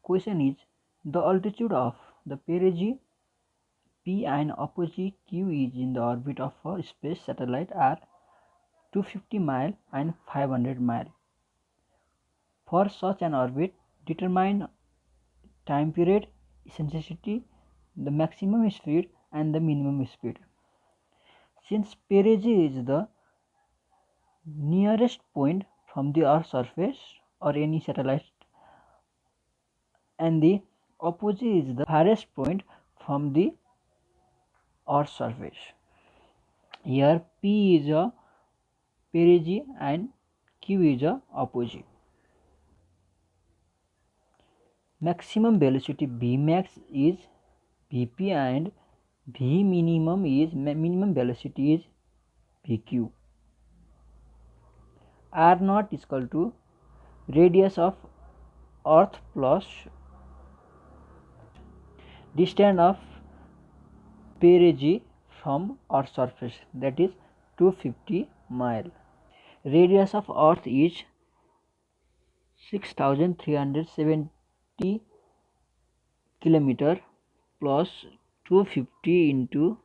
question is the altitude of the perigee P and apogee Q is in the orbit of a space satellite are 250 mile and 500 mile. For such an orbit, determine time period, eccentricity, the maximum speed and the minimum speed. Since perigee is the nearest point from the Earth's surface or any satellite, and the apogee is the farthest point from the Earth's surface. Here P is a perigee and Q is a apogee. Maximum velocity Vmax is Vp and V minimum is minimum velocity is Vq. R naught is equal to radius of Earth plus distance of perigee from Earth's surface, that is 250 mile. Radius of Earth is 6370 kilometer plus 250 into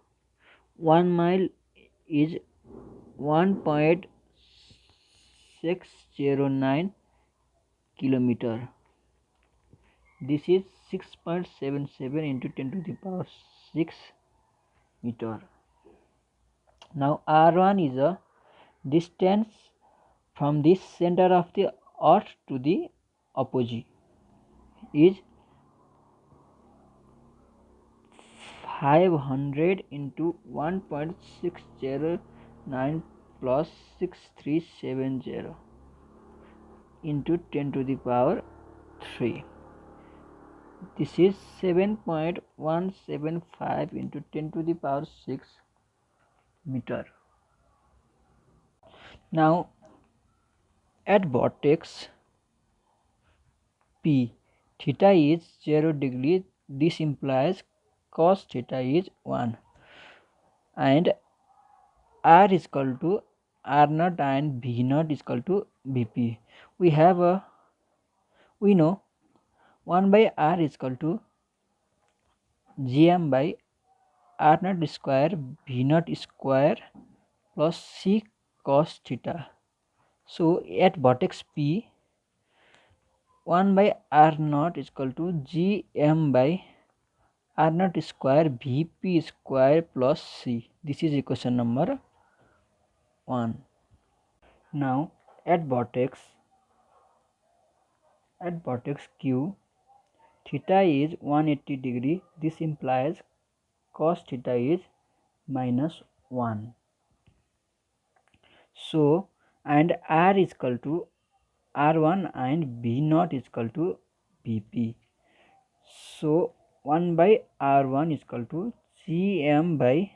1 mile is 1.609 kilometer. This is 6.77 into 10 to the power 6 meter. Now R1 is a distance from the center of the Earth to the apogee is 500 into 1.609 plus 6370 into 10 to the power 3. This is 7.175 into 10 to the power 6 meter. Now at vortex P, theta is 0 degree. This implies cos theta is 1 and R is equal to R naught and V naught is equal to Vp. We know 1 by R is equal to Gm by R naught square V naught square plus C cos theta. So at vortex P, 1 by R naught is equal to Gm by R naught square Vp square plus C. This is equation number 1. Now at vortex Q, theta is 180 degree. This implies cos theta is minus 1. So and R is equal to R1 and V naught is equal to Vp. So 1 by R1 is equal to Gm by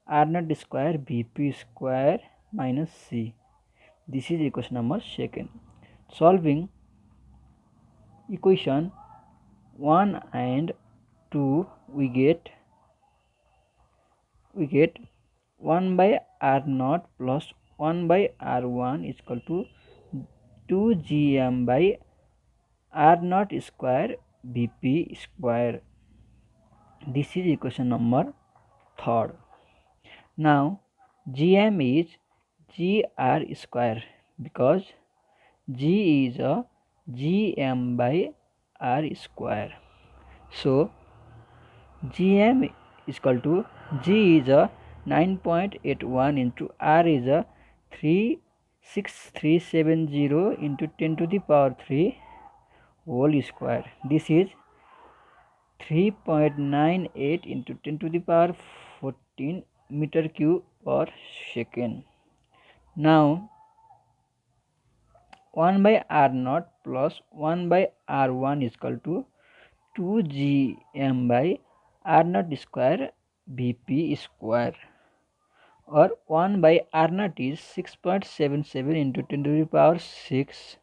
R naught square Vp square minus C. This is equation number 2. Solving equation 1 and 2, we get 1 by R naught plus 1 by R1 is equal to 2 Gm by R naught square Vp square. This is equation number 3. Now Gm is Gr square because G is a Gm by R square. So Gm is equal to G is a 9.81 into R is a 36370 into 10 to the power 3 whole square. This is 3.98 into 10 to the power 14 meter cube per second. Now 1 by R naught plus 1 by R1 is equal to 2 Gm by R naught square Vp square, or 1 by R naught is 6.77 into 10 to the power 6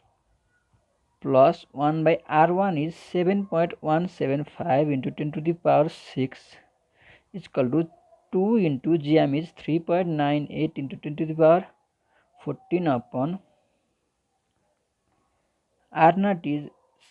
plus 1 by R1 is 7.175 into 10 to the power 6 is equal to 2 into Gm is 3.98 into 10 to the power 14 upon R naught is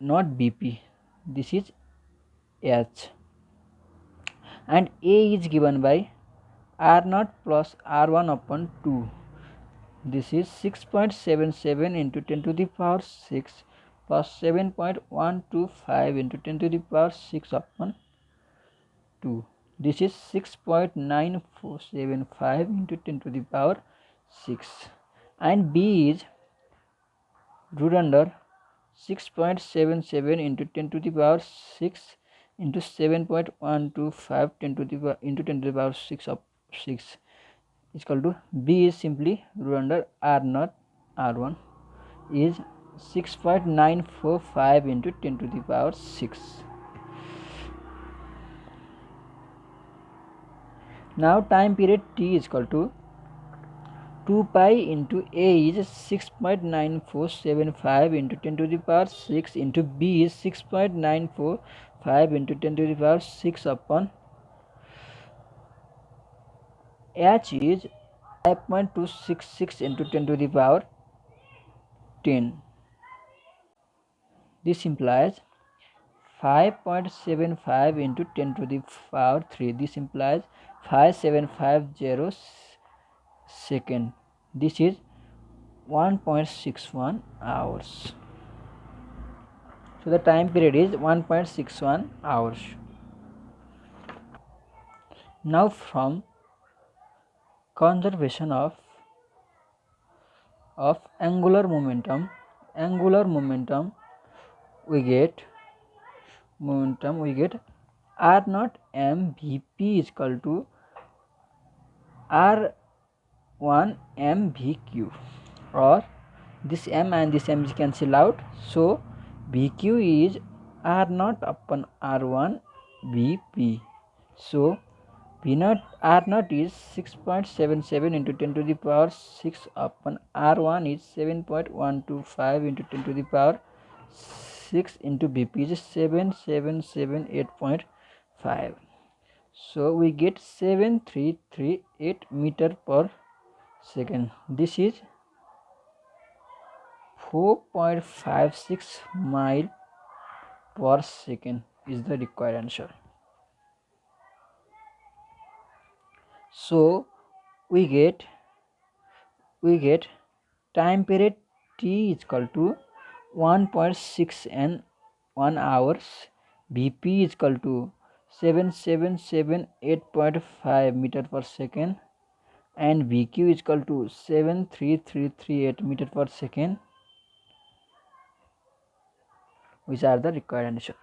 not BP, this is H, and A is given by R0 plus R1 upon 2. This is 6.77 into 10 to the power 6 plus 7.125 into 10 to the power 6 upon 2. This is 6.9475 into 10 to the power 6, and B is root under 6.77 into 10 to the power 6 into 7.125 10 to the power into 10 to the power 6 of 6 is equal to B is simply root under R0 R1 is 6.945 into 10 to the power 6. Now time period T is equal to 2 pi into A is 6.9475 into 10 to the power 6 into B is 6.945 into 10 to the power 6 upon H is 5.266 into 10 to the power 10. This implies 5.75 into 10 to the power 3. This implies 5750 second. This is 1.61 hours. So the time period is 1.61 hours. Now from conservation of angular momentum we get R naught m Vp is equal to R1 m Vq, or this m and this m is cancel out, so Vq is R naught upon R1 Vp. So V naught R naught is 6.77 into 10 to the power 6 upon R1 is 7.125 into 10 to the power 6 into Vp is 7778.5. So we get 7338 meter per second. This is 4.56 mile per second is the required answer. So we get time period T is equal to 1.6 and 1 hours. Bp is equal to 7778.5 meter per second, and Vq is equal to 73338 meter per second, which are the required answer.